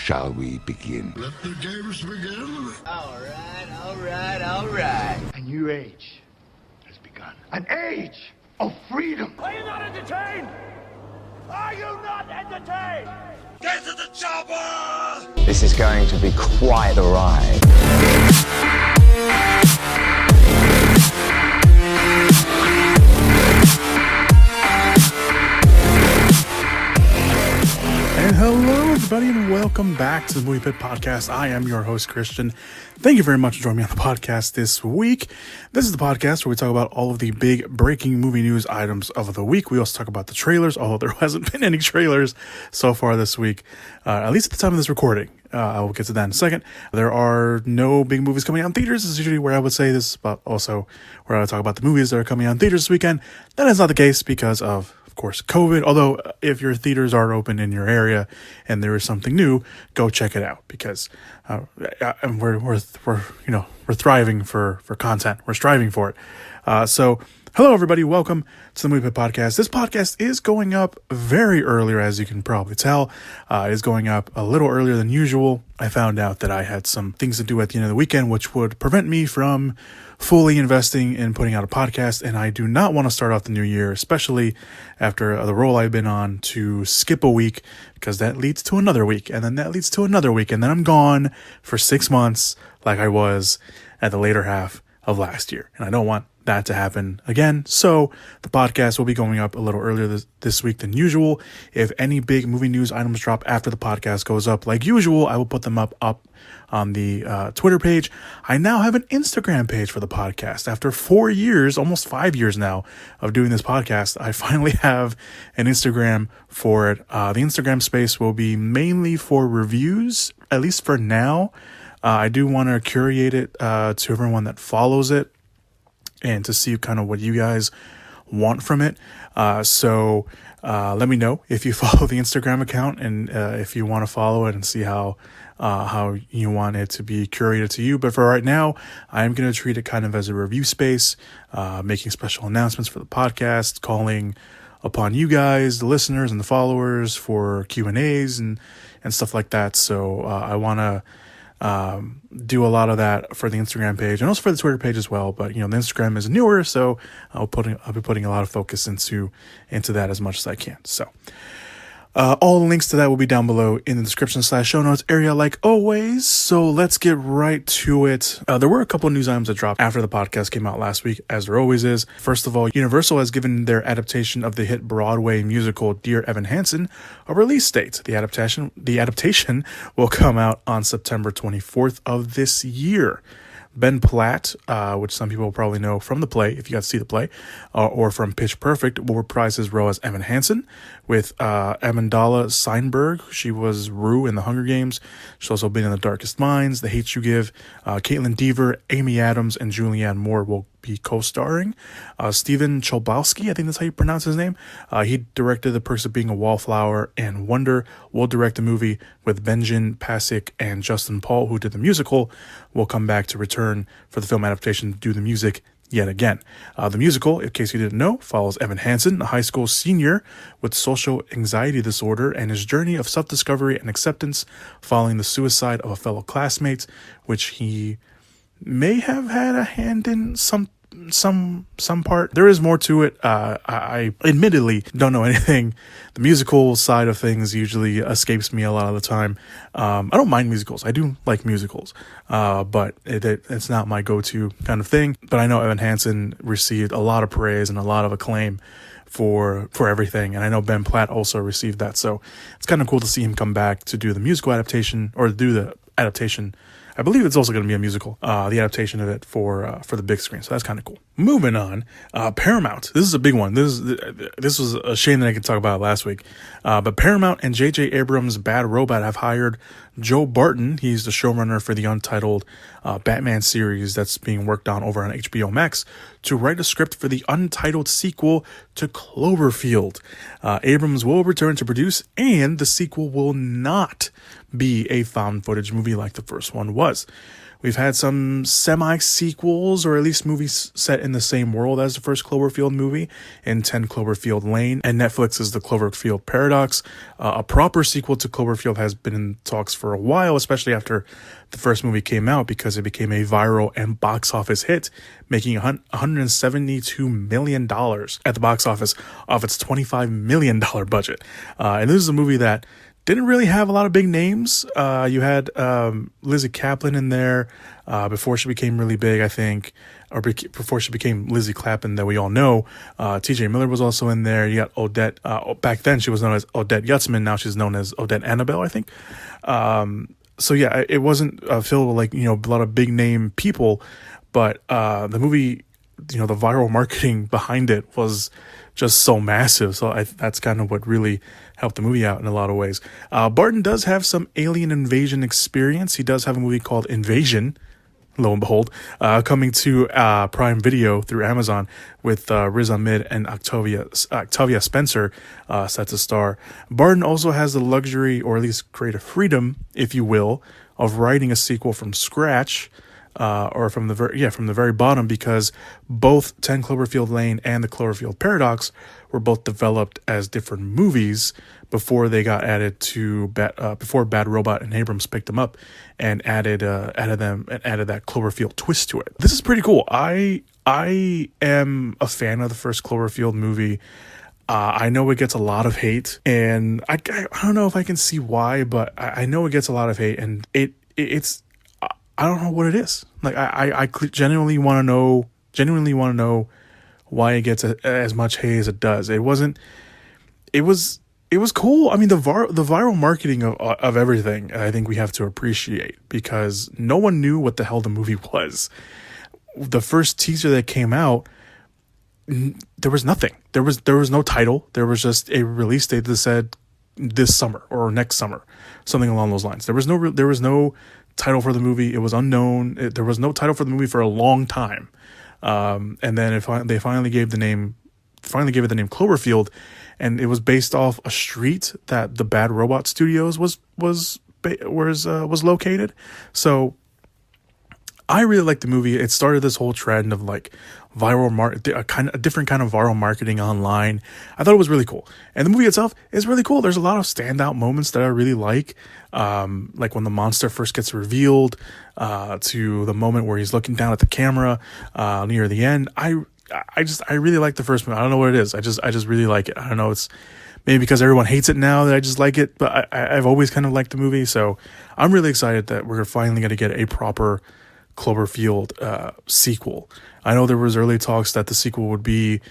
shall we begin? Let the games begin. All right. A new age has begun. An age of freedom. Are you not entertained? Are you not entertained? Get to the chopper! This is going to be quite the ride. And hello, everybody, and welcome back to the Movie Pit Podcast. I am your host, Christian. Thank you very much for joining me on the podcast this week. This is the podcast where we talk about all of the big breaking movie news items of the week. We also talk about the trailers, although there hasn't been any trailers so far this week, at least at the time of this recording. I will get to that in a second. There are no big movies coming out in theaters. This is usually where I would say this, but also where I would talk about the movies that are coming out in theaters this weekend. That is not the case because of course, COVID. Although if your theaters are open in your area and there is something new, go check it out because we're thriving for content. We're striving for it. So hello, everybody. Welcome to the Movie Pit Podcast. This podcast is going up very earlier, as you can probably tell. It is going up a little earlier than usual. I found out that I had some things to do at the end of the weekend, which would prevent me from fully investing in putting out a podcast, and I do not want to start off the new year, especially after the role I've been on, to skip a week, because that leads to another week, and then that leads to another week, and then I'm gone for 6 months like I was at the later half of last year, and I don't want that to happen again. So the podcast will be going up a little earlier this week than usual. If any big movie news items drop after the podcast goes up, like usual, I will put them up on the Twitter page. I now have an Instagram page for the podcast. After 4 years, almost 5 years now of doing this podcast, I finally have an Instagram for it. The Instagram space will be mainly for reviews, at least for now. I do want to curate it to everyone that follows it, and to see kind of what you guys want from it. So let me know if you follow the Instagram account and if you want to follow it and see how you want it to be curated to you. But for right now, I'm going to treat it kind of as a review space, making special announcements for the podcast, calling upon you guys, the listeners and the followers, for Q&As and stuff like that. So I want to do a lot of that for the Instagram page and also for the Twitter page as well. But, the Instagram is newer, so I'll be putting a lot of focus into that as much as I can. So, all the links to that will be down below in the description / show notes area, like always. So let's get right to it. There were a couple of news items that dropped after the podcast came out last week, as there always is. First of all, Universal has given their adaptation of the hit Broadway musical Dear Evan Hansen a release date. The adaptation will come out on September 24th of this year. Ben Platt, which some people probably know from the play, if you got to see the play, or from Pitch Perfect, will reprise his role as Evan Hansen with Amandla Seinberg. She was Rue in The Hunger Games. She's also been in The Darkest Minds, The Hate You Give. Caitlin Dever, Amy Adams, and Julianne Moore will be co-starring. Steven Chbosky, I think that's how you pronounce his name. He directed The Perks of Being a Wallflower and Wonder. Will direct the movie with Benjamin Pasek and Justin Paul, who did the musical, will come back to return for the film adaptation to do the music yet again. The musical, in case you didn't know, follows Evan Hansen, a high school senior with social anxiety disorder, and his journey of self-discovery and acceptance following the suicide of a fellow classmate, which he may have had a hand in some part. There is more to it. I admittedly don't know anything. The musical side of things usually escapes me a lot of the time. I don't mind musicals. I do like musicals, but it's not my go-to kind of thing. But I know Evan Hansen received a lot of praise and a lot of acclaim for everything, and I know Ben Platt also received that. So it's kind of cool to see him come back to do the musical adaptation, or to do the adaptation. I believe it's also going to be a musical, the adaptation of it for the big screen. So that's kind of cool. Moving on, Paramount. This is a big one. This was a shame that I could talk about it last week. But Paramount and J.J. Abrams' Bad Robot have hired Joe Barton. He's the showrunner for the Untitled Batman series that's being worked on over on HBO Max, to write a script for the Untitled sequel to Cloverfield. Abrams will return to produce, and the sequel will not be a found footage movie like the first one was. We've had some semi-sequels, or at least movies set in the same world as the first Cloverfield movie in 10 Cloverfield Lane, and Netflix's The Cloverfield Paradox. A proper sequel to Cloverfield has been in talks for a while, especially after the first movie came out, because it became a viral and box office hit, making $172 million at the box office off its $25 million budget. And this is a movie that didn't really have a lot of big names. You had Lizzie Kaplan in there before she became really big, I think, or before she became Lizzie Kaplan that we all know. T.J. Miller was also in there. You got Odette. Back then, she was known as Odette Yutzman. Now she's known as Odette Annabelle, I think. So yeah, it wasn't filled with, like, you know, a lot of big name people, but the movie, you know, the viral marketing behind it was just so massive. So that's kind of what really helped the movie out in a lot of ways. Barton does have some alien invasion experience. He does have a movie called Invasion, lo and behold, coming to Prime Video through Amazon with Riz Ahmed and Octavia Spencer set to star. Barton also has the luxury, or at least creative freedom, if you will, of writing a sequel from scratch. Or from the very bottom, because both 10 Cloverfield Lane and the Cloverfield Paradox were both developed as different movies before they got added to before Bad Robot and Abrams picked them up and added that Cloverfield twist to it. This is pretty cool. I am a fan of the first Cloverfield movie. I know it gets a lot of hate, and I don't know if I can see why, but I know it gets a lot of hate, and it's. I don't know what it is. Like, I genuinely want to know why it gets as much hate as it does. It was cool. I mean, the viral marketing of everything, I think we have to appreciate, because no one knew what the hell the movie was. The first teaser that came out, there was nothing. There was no title. There was just a release date that said this summer or next summer, something along those lines. There was no title for the movie. It was unknown. There was no title for the movie for a long time, and then they finally gave it the name Cloverfield, and it was based off a street that the Bad Robot Studios was located. So I really liked the movie. It started this whole trend of, like, a different kind of viral marketing online. I thought it was really cool, and the movie itself is really cool. There's a lot of standout moments that I really like when the monster first gets revealed, to the moment where he's looking down at the camera near the end. I really like the first movie. I don't know what it is. I just really like it. I don't know. It's maybe because everyone hates it now that I just like it, but I've always kind of liked the movie. So I'm really excited that we're finally going to get a proper Cloverfield sequel. I know there was early talks that the sequel would be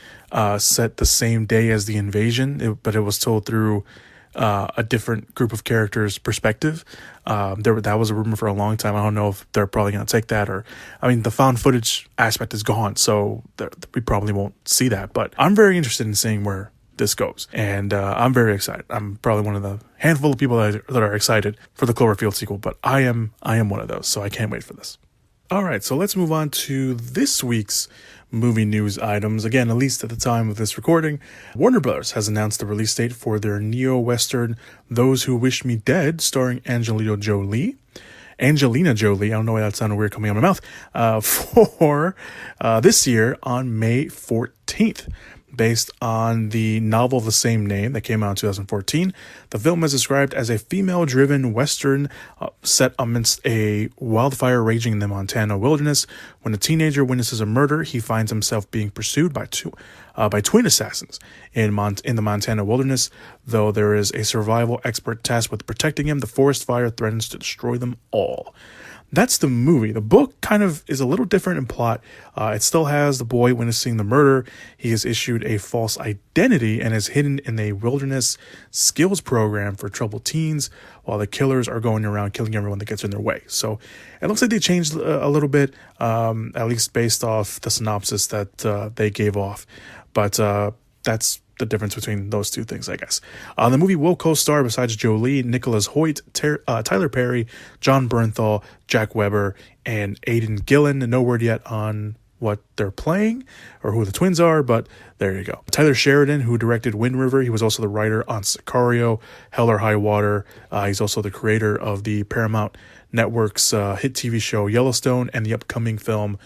set the same day as the invasion, but it was told through a different group of characters' perspective. That was a rumor for a long time. I don't know if they're probably going to take that, or, I mean, the found footage aspect is gone, so we probably won't see that. But I'm very interested in seeing where this goes, and I'm very excited. I'm probably one of the handful of people that are excited for the Cloverfield sequel, but I am one of those, so I can't wait for this. All right, so let's move on to this week's movie news items. Again, at least at the time of this recording, Warner Bros. Has announced the release date for their neo-western Those Who Wish Me Dead, starring Angelina Jolie. I don't know why that sounded weird coming out of my mouth. For this year on May 14th. Based on the novel of the same name that came out in 2014. The film is described as a female-driven Western set amidst a wildfire raging in the Montana wilderness. When a teenager witnesses a murder, he finds himself being pursued by twin assassins in the Montana wilderness. Though there is a survival expert tasked with protecting him, the forest fire threatens to destroy them all. That's the movie. The book kind of is a little different in plot. It still has the boy witnessing the murder. He is issued a false identity and is hidden in a wilderness skills program for troubled teens, while the killers are going around killing everyone that gets in their way. So it looks like they changed a little bit, at least based off the synopsis that they gave off. But that's the difference between those two things, I guess. The movie will co-star, besides Jolie, Nicholas Hoyt, Tyler Perry, John Bernthal, Jack Weber, and Aidan Gillen. No word yet on what they're playing or who the twins are, but there you go. Tyler Sheridan, who directed Wind River, he was also the writer on Sicario, Hell or High Water. He's also the creator of the Paramount Network's hit TV show Yellowstone and the upcoming film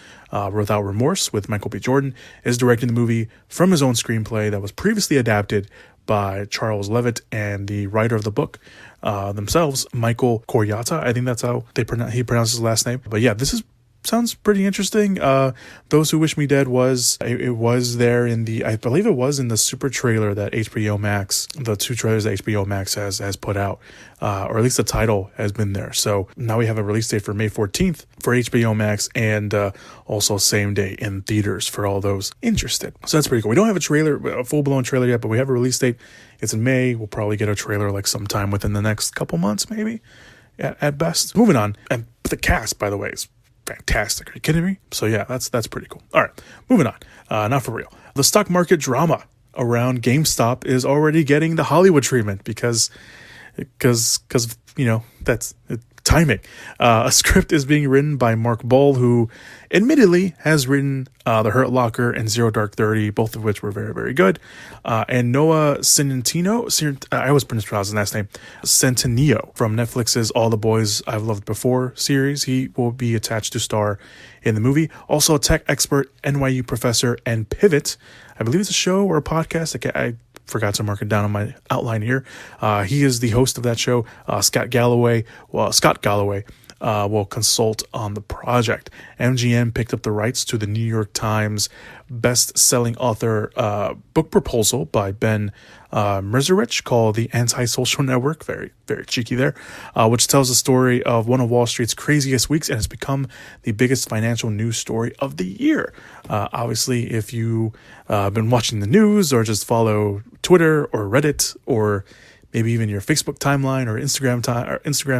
Without Remorse with Michael B. Jordan, is directing the movie from his own screenplay that was previously adapted by Charles Levitt and the writer of the book themselves, Michael Koryata. I think that's how he pronounces his last name. But yeah, sounds pretty interesting. Those Who Wish Me Dead was there in the, I believe it was in the super trailer that HBO Max, the 2 trailers that HBO Max has put out, or at least the title has been there. So now we have a release date for May 14th for HBO Max, and also same day in theaters for all those interested. So that's pretty cool. We don't have a full-blown trailer yet, but we have a release date. It's in May. We'll probably get a trailer like sometime within the next couple months, maybe at best. Moving on, and the cast, by the way, is fantastic. Are you kidding me? So yeah, that's pretty cool. All right, moving on. Not for real. The stock market drama around GameStop is already getting the Hollywood treatment because that's timing. A script is being written by Mark Bull, who admittedly has written The Hurt Locker and Zero Dark 30, both of which were very, very good. And Noah Centineo, I always mispronounce his last name, Centineo, from Netflix's All the Boys I've Loved Before series. He will be attached to star in the movie. Also a tech expert, NYU professor, and Pivot. I believe it's a show or a podcast. I forgot to mark it down on my outline here. He is the host of that show. Scott Galloway will consult on the project. MGM picked up the rights to the New York Times best-selling author book proposal by Ben Mezrich called The Antisocial Network. Very, very cheeky there, which tells the story of one of Wall Street's craziest weeks and has become the biggest financial news story of the year. Obviously, if you've been watching the news or just follow Twitter or Reddit or maybe even your Facebook timeline or Instagram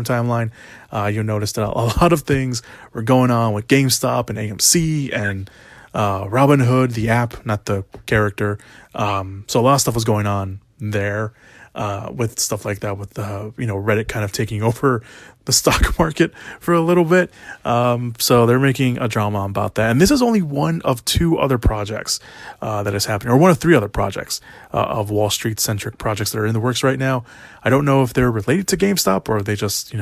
timeline, you'll notice that a lot of things were going on with GameStop and AMC and Robinhood, the app, not the character. So a lot of stuff was going on there with stuff like that, with Reddit kind of taking over the stock market for a little bit. So they're making a drama about that. And this is only one of 2 other projects that is happening, or one of 3 other projects of Wall Street centric projects that are in the works right now. I don't know if they're related to GameStop or they just,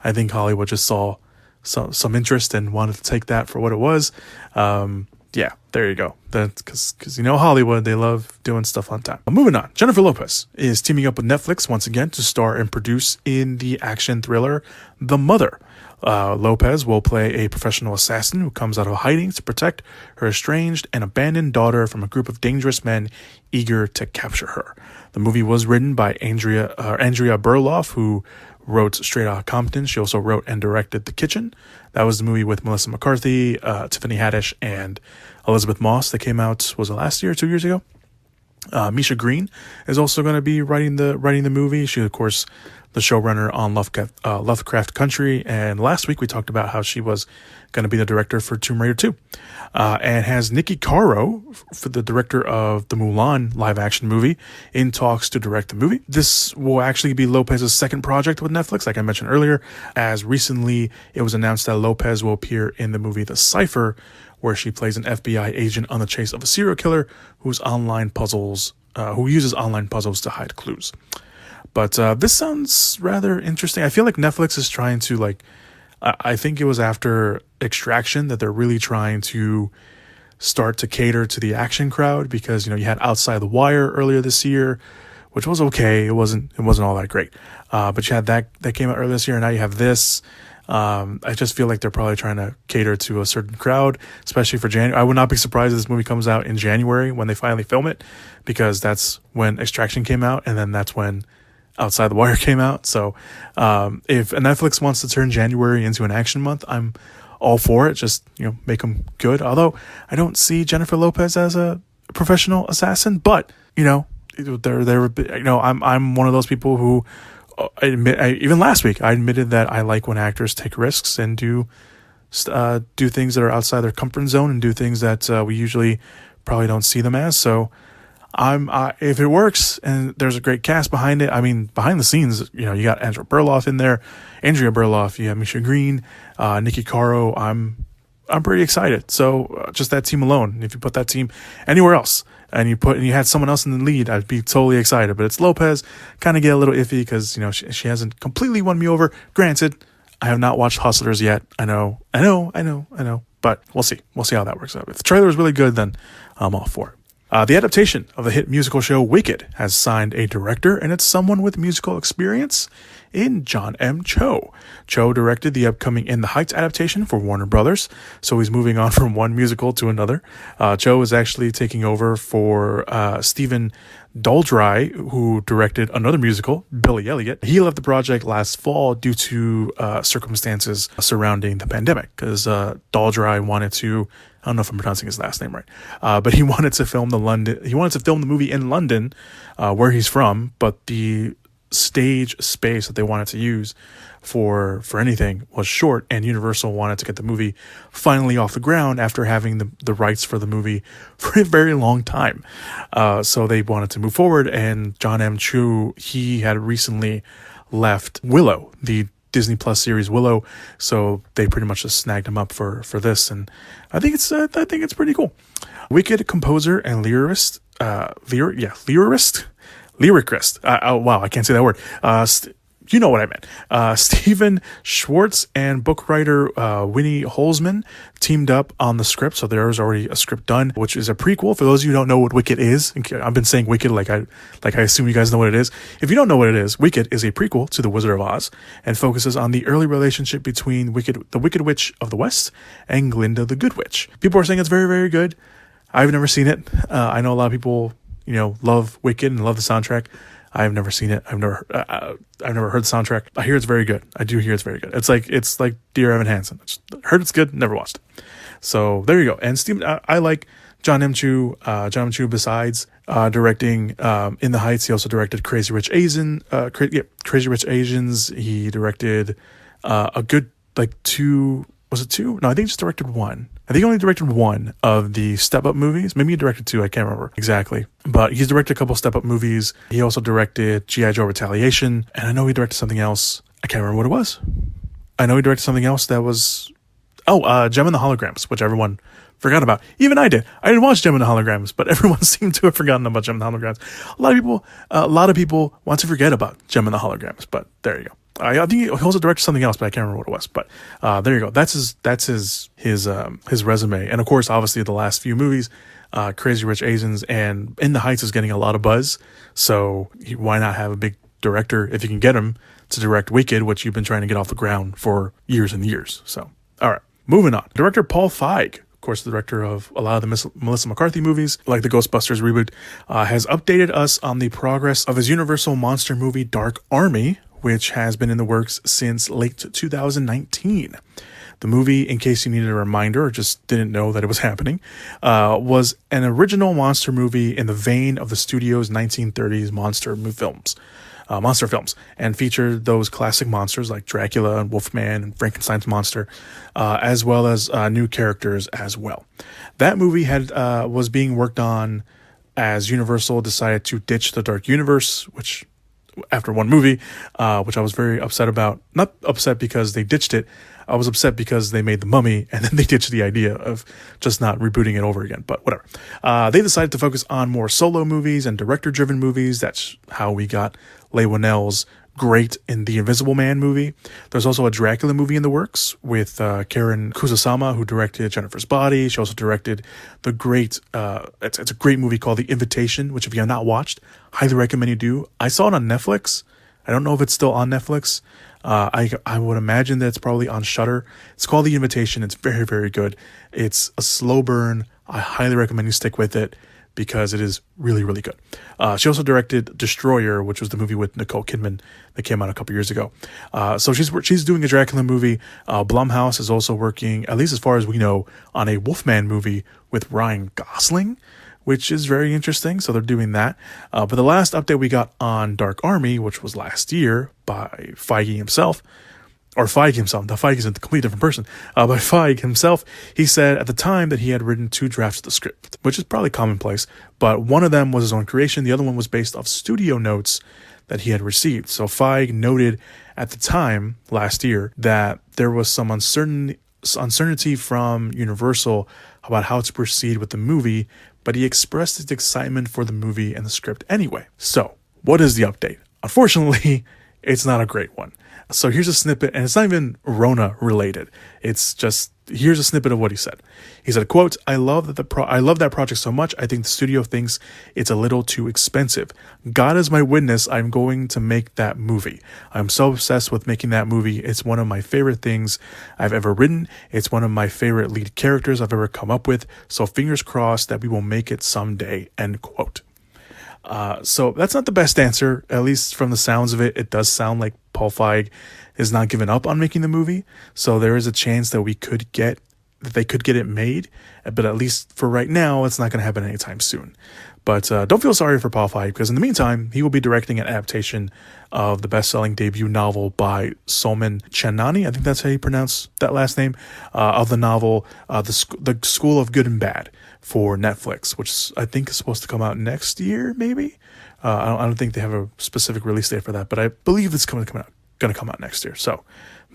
I think Hollywood just saw some interest and wanted to take that for what it was. Yeah, there you go. That's because Hollywood, they love doing stuff on time. Moving on, Jennifer Lopez is teaming up with Netflix once again to star and produce in the action thriller The Mother. Lopez will play a professional assassin who comes out of hiding to protect her estranged and abandoned daughter from a group of dangerous men eager to capture her. The movie was written by Andrea Berloff, who wrote Straight Outta Compton. She also wrote and directed The Kitchen. That was the movie with Melissa McCarthy, Tiffany Haddish, and Elizabeth Moss that came out, was it last year or 2 years ago? Misha Green is also going to be writing the movie. She, of course, the showrunner on Lovecraft Country. And last week we talked about how she was going to be the director for Tomb Raider 2. And has Nikki Caro, for the director of the Mulan live action movie, in talks to direct the movie. This will actually be Lopez's second project with Netflix, like I mentioned earlier, as recently it was announced that Lopez will appear in the movie The Cipher, where she plays an FBI agent on the chase of a serial killer who uses online puzzles to hide clues. But this sounds rather interesting. I feel like Netflix is trying to, I think it was after Extraction that they're really trying to start to cater to the action crowd, because, you had Outside the Wire earlier this year, which was okay. It wasn't all that great. But you had that came out earlier this year, and now you have this. I just feel like they're probably trying to cater to a certain crowd, especially for January. I would not be surprised if this movie comes out in January when they finally film it, because that's when Extraction came out, and then that's when Outside the Wire came out. So if Netflix wants to turn January into an action month, I'm all for it. Just make them good. Although I don't see Jennifer Lopez as a professional assassin, but I'm one of those people who even last week I admitted that I like when actors take risks and do things that are outside their comfort zone and do things that we usually probably don't see them as. So if it works and there's a great cast behind it, behind the scenes, you got Andrea Berloff in there, you have Misha Green, Nikki Caro. I'm I'm pretty excited. So just that team alone, if you put that team anywhere else and you had someone else in the lead, I'd be totally excited. But it's Lopez, kind of get a little iffy because, she hasn't completely won me over. Granted, I have not watched Hustlers yet. I know. But we'll see. We'll see how that works out. If the trailer is really good, then I'm all for it. The adaptation of the hit musical show Wicked has signed a director, and it's someone with musical experience in John M. Cho. Cho directed the upcoming In the Heights adaptation for Warner Brothers, so he's moving on from one musical to another. Cho is actually taking over for Stephen Daldry, who directed another musical, Billy Elliot. He left the project last fall due to circumstances surrounding the pandemic, because Daldry wanted to, I don't know if I'm pronouncing his last name right, but he wanted to film the movie in London, where he's from, but the stage space that they wanted to use for anything was short, and Universal wanted to get the movie finally off the ground after having the rights for the movie for a very long time. So they wanted to move forward, and John M. Chu, he had recently left Willow, the Disney Plus series Willow, so they pretty much just snagged him up for this, and I think it's pretty cool. Wicked composer and lyricist. Wow, I can't say that word. You know what I meant. Stephen Schwartz and book writer Winnie Holzman teamed up on the script, so there's already a script done, which is a prequel. For those of you who don't know what Wicked is, I've been saying Wicked like I assume you guys know what it is. If you don't know what it is, Wicked is a prequel to The Wizard of Oz and focuses on the early relationship between the Wicked Witch of the West and Glinda the Good Witch. People are saying it's very, very good. I've never seen it. I know a lot of people, love Wicked and love the soundtrack. I've never seen it. I've never heard the soundtrack. I hear it's very good. I do hear it's very good. It's like Dear Evan Hansen. Heard it's good. Never watched it. So there you go. And Steve, I like John M. Chu. Besides directing In the Heights, he also directed Crazy Rich Asians. Crazy Rich Asians. He directed a good two. Was it two? No, I think he just directed one. I think he only directed one of the Step Up movies. Maybe he directed two. I can't remember exactly. But he's directed a couple Step Up movies. He also directed G.I. Joe Retaliation. And I know he directed something else. I can't remember what it was. I know he directed something else that was... Gem and the Holograms, which everyone forgot about. Even I did. I didn't watch Gem and the Holograms, but everyone seemed to have forgotten about Gem and the Holograms. A lot of people want to forget about Gem and the Holograms, but there you go. I think he also directed something else, but I can't remember what it was. But there you go. That's his resume. And of course, obviously, the last few movies, Crazy Rich Asians and In the Heights is getting a lot of buzz. So why not have a big director, if you can get him, to direct Wicked, which you've been trying to get off the ground for years and years. So, all right, moving on. Director Paul Feig, of course, the director of a lot of the Melissa McCarthy movies, like the Ghostbusters reboot, has updated us on the progress of his Universal monster movie Dark Army, which has been in the works since late 2019. The movie, in case you needed a reminder or just didn't know that it was happening, was an original monster movie in the vein of the studio's 1930s monster films, and featured those classic monsters like Dracula and Wolfman and Frankenstein's monster, as well as new characters as well. That movie was being worked on as Universal decided to ditch the Dark Universe, which after one movie, which I was very upset about. Not upset because they ditched it. I was upset because they made The Mummy and then they ditched the idea of just not rebooting it over again. But whatever. They decided to focus on more solo movies and director-driven movies. That's how we got Leigh Whannell's great in the Invisible Man movie. There's also a Dracula movie in the works with Karen Kusama, who directed Jennifer's Body. She also directed the great, it's a great movie called The Invitation, which if you have not watched, highly recommend you do. I saw it on Netflix. I don't know if it's still on Netflix. I would imagine that it's probably on Shudder. It's called The Invitation. It's very, very good. It's a slow burn. I highly recommend you stick with it, because it is really, really good. She also directed Destroyer, which was the movie with Nicole Kidman that came out a couple years ago. So she's doing a Dracula movie. Blumhouse is also working, at least as far as we know, on a Wolfman movie with Ryan Gosling, which is very interesting. So they're doing that. But the last update we got on Dark Army, which was last year by Feig himself, the Feig is a completely different person, by Feig himself, he said at the time that he had written 2 drafts of the script, which is probably commonplace, but one of them was his own creation, the other one was based off studio notes that he had received. So Feig noted at the time, last year, that there was some uncertainty from Universal about how to proceed with the movie, but he expressed his excitement for the movie and the script anyway. So, what is the update? Unfortunately, it's not a great one. So here's a snippet, and it's not even Rona related. It's just, here's a snippet of what he said. He said, quote, I love that project so much. I think the studio thinks it's a little too expensive. God is my witness. I'm going to make that movie. I'm so obsessed with making that movie. It's one of my favorite things I've ever written. It's one of my favorite lead characters I've ever come up with. So fingers crossed that we will make it someday, end quote. So that's not the best answer, at least from the sounds of it. It does sound like Paul Feig is not giving up on making the movie. So there is a chance that they could get it made, but at least for right now, it's not going to happen anytime soon. But don't feel sorry for Paul Feig, because in the meantime, he will be directing an adaptation of the best-selling debut novel by Salman Chanani. I think that's how you pronounce that last name, of the novel, The School of Good and Bad, for Netflix, which I think is supposed to come out next year, maybe. I don't think they have a specific release date for that, but I believe it's going to come out next year. So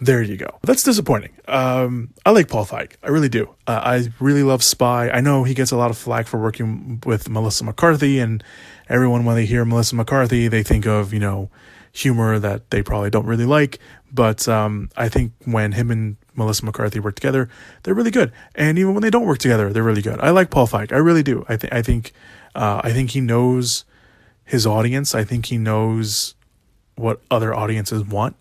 there you go. That's disappointing. I like Paul Feig. I really do. I really love Spy. I know he gets a lot of flack for working with Melissa McCarthy, and everyone, when they hear Melissa McCarthy, they think of, humor that they probably don't really like. But I think when him and Melissa McCarthy work together, they're really good. And even when they don't work together, they're really good. I like Paul Feig. I really do. I think he knows his audience. I think he knows what other audiences want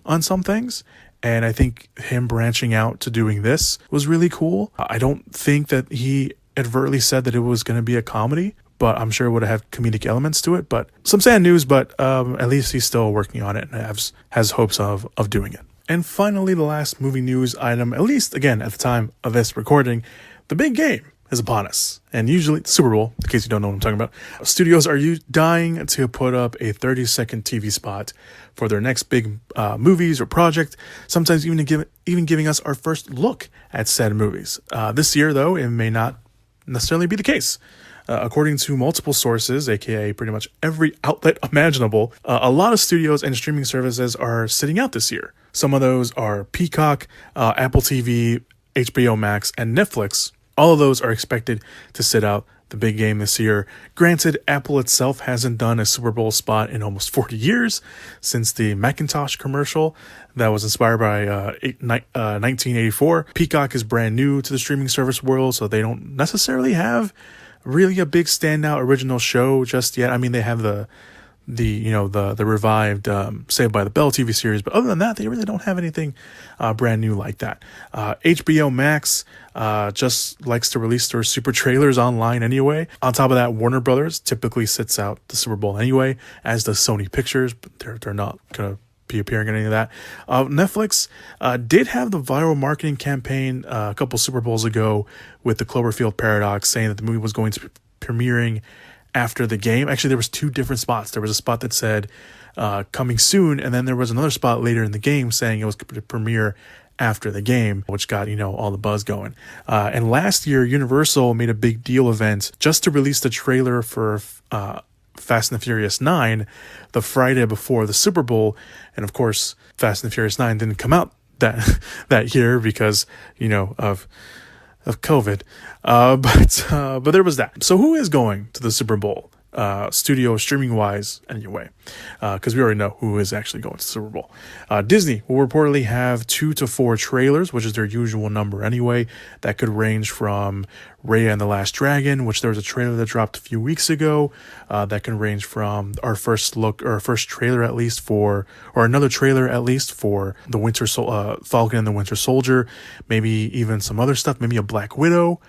on some things. And I think him branching out to doing this was really cool. I don't think that he overtly said that it was going to be a comedy, but I'm sure it would have comedic elements to it. But some sad news, but at least he's still working on it and has hopes of doing it. And finally, the last movie news item, at least again at the time of this recording, the big game is upon us. And usually the Super Bowl, in case you don't know what I'm talking about. Studios are dying to put up a 30-second TV spot for their next big movies or project, sometimes even giving us our first look at said movies. This year, though, it may not necessarily be the case. According to multiple sources, aka pretty much every outlet imaginable, a lot of studios and streaming services are sitting out this year. Some of those are Peacock, Apple TV, HBO Max, and Netflix. All of those are expected to sit out the big game this year. Granted, Apple itself hasn't done a Super Bowl spot in almost 40 years, since the Macintosh commercial that was inspired by 1984. Peacock is brand new to the streaming service world, so they don't necessarily have really a big standout original show just yet. I mean, they have the revived Saved by the Bell TV series, but other than that, they really don't have anything brand new like that. HBO Max just likes to release their super trailers online anyway. On top of that, Warner Brothers typically sits out the Super Bowl anyway, as does Sony Pictures, but they're not gonna be appearing in any of that. Netflix did have the viral marketing campaign a couple Super Bowls ago with the Cloverfield paradox, saying that the movie was going to be premiering after the game. Actually, there was two different spots. There was a spot that said coming soon, and then there was another spot later in the game saying it was going to premiere after the game, which got all the buzz going. And last year, Universal made a big deal event just to release the trailer for Fast and the Furious 9 the Friday before the Super Bowl. And of course, Fast and the Furious 9 didn't come out that year because of COVID. But there was that. So who is going to the Super Bowl? Studio streaming wise anyway, because we already know who is actually going to the Super Bowl. Disney will reportedly have 2 to 4 trailers, which is their usual number anyway. That could range from Raya and the Last Dragon, which there was a trailer that dropped a few weeks ago. That can range from our first trailer at least or another trailer at least for the Falcon and the Winter Soldier. Maybe even some other stuff. Maybe a Black Widow.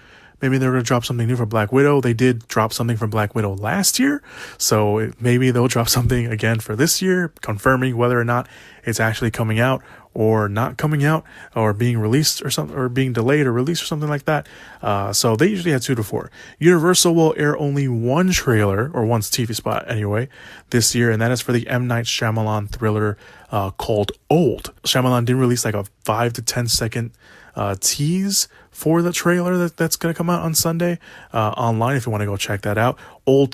Maybe they're going to drop something new for Black Widow. They did drop something for Black Widow last year, so maybe they'll drop something again for this year, confirming whether or not it's actually coming out or not coming out, or being released or something, or being delayed or released or something like that. So they usually have 2 to 4. Universal will air only one trailer, or one TV spot anyway, this year, and that is for the M. Night Shyamalan thriller called Old. Shyamalan did release like a 5 to 10 second tease for the trailer that's going to come out on Sunday online if you want to go check that out.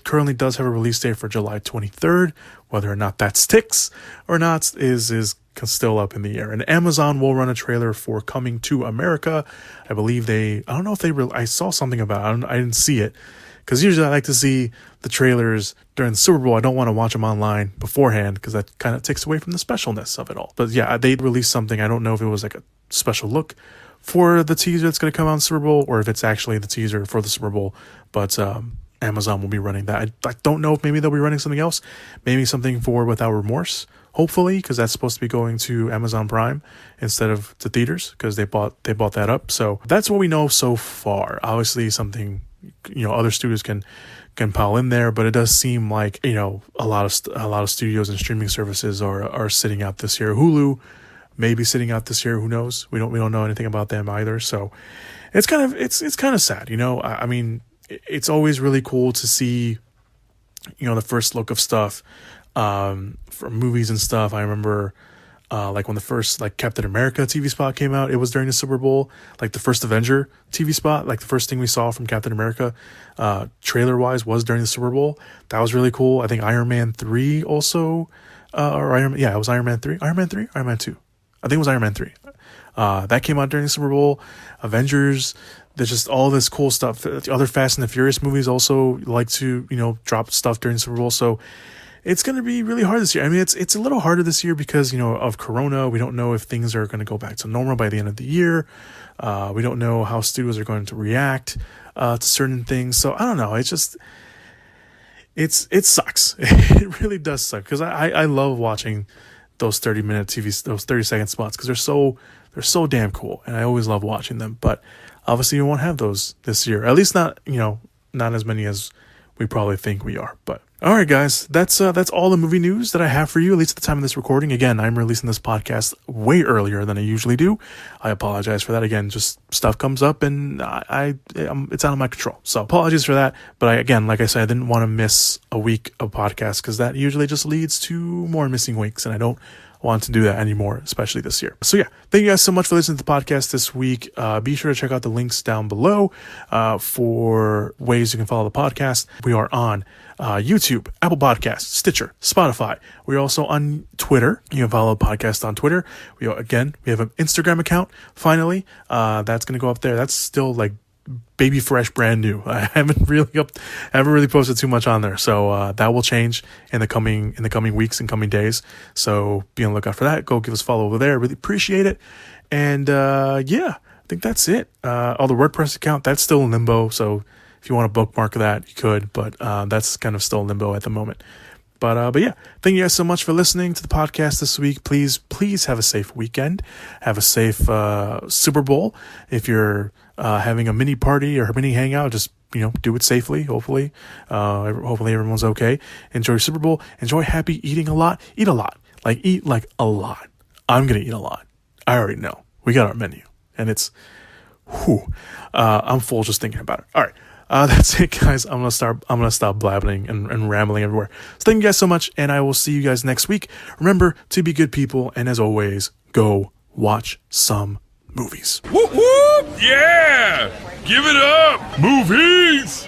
currently does have a release date for July 23rd. Whether or not that sticks or not is still up in the air. And Amazon will run a trailer for Coming to America. I believe I don't know if I saw something about it. I didn't see it. Because usually I like to see the trailers during the Super Bowl. I don't want to watch them online beforehand because that kind of takes away from the specialness of it all. But yeah, they released something. I don't know if it was like a special look for the teaser that's going to come out in the Super Bowl or if it's actually the teaser for the Super Bowl. But Amazon will be running that. I don't know if maybe they'll be running something else. Maybe something for Without Remorse, hopefully, because that's supposed to be going to Amazon Prime instead of to theaters because they bought that up. So that's what we know so far. Obviously, something other studios can pile in there, but it does seem like a lot of studios and streaming services are sitting out this year. Hulu may be sitting out this year. Who knows? We don't know anything about them either. So it's kind of sad. I mean, it's always really cool to see the first look of stuff from movies and stuff. I remember like when the first Captain America TV spot came out, it was during the Super Bowl. Like the first Avenger TV spot, like the first thing we saw from Captain America, trailer wise, was during the Super Bowl. That was really cool. I think Iron Man 3 also, it was Iron Man 3, Iron Man 3, Iron Man 2. I think it was Iron Man 3. That came out during the Super Bowl. Avengers. There's just all this cool stuff. The other Fast and the Furious movies also like to drop stuff during the Super Bowl. So it's going to be really hard this year. I mean, it's a little harder this year because, of Corona. We don't know if things are going to go back to normal by the end of the year. We don't know how studios are going to react to certain things. So I don't know. It's just, it sucks. It really does suck because I love watching those 30-minute TVs, those 30-second spots because they're so damn cool. And I always love watching them. But obviously we won't have those this year. At least not as many as we probably think we are. But all right, guys, that's all the movie news that I have for you, at least at the time of this recording. Again, I'm releasing this podcast way earlier than I usually do. I apologize for that. Again, just stuff comes up and it's out of my control. So apologies for that. But again, like I said, I didn't want to miss a week of podcasts because that usually just leads to more missing weeks. And I don't want to do that anymore, especially this year. So yeah, thank you guys so much for listening to the podcast this week. Be sure to check out the links down below for ways you can follow the podcast. We are on YouTube, Apple Podcasts, Stitcher, Spotify. We're also on Twitter. You can follow the podcast on Twitter. We have an Instagram account. Finally, that's going to go up there. That's still like baby fresh, brand new. I haven't really posted too much on there. So that will change in the coming weeks and coming days. So be on the lookout for that. Go give us a follow over there. Really appreciate it. And I think that's it. The WordPress account, that's still in limbo. So if you want to bookmark that, you could, but that's kind of still in limbo at the moment. But yeah, thank you guys so much for listening to the podcast this week. Please have a safe weekend. Have a safe Super Bowl. If you're having a mini party or a mini hangout, just do it safely. Hopefully everyone's okay. Enjoy Super Bowl. Enjoy happy eating a lot. Eat a lot. Eat like a lot. I'm gonna eat a lot. I already know. We got our menu, and it's I'm full just thinking about it. All right. That's it, guys. I'm gonna stop blabbing and rambling everywhere. So thank you guys so much, and I will see you guys next week. Remember to be good people, and as always, go watch some movies. Whoop whoop! Yeah! Give it up! Movies!